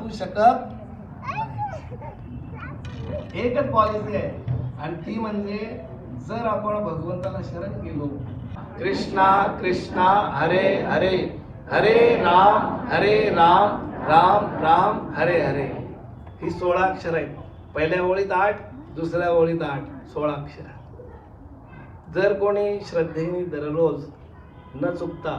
वाचू शकत नाही. एकच पॉलिसी आहे आणि ती म्हणजे जर आपण भगवंताला शरण गेलो, कृष्णा कृष्णा हरे हरे हरे राम राम राम हरे हरे. ही 16 अक्षर आहेत. पहिल्या ओळीत 8, दुसऱ्या ओळीत 8, 16 अक्षर. जर कोणी श्रद्धेने दररोज न चुकता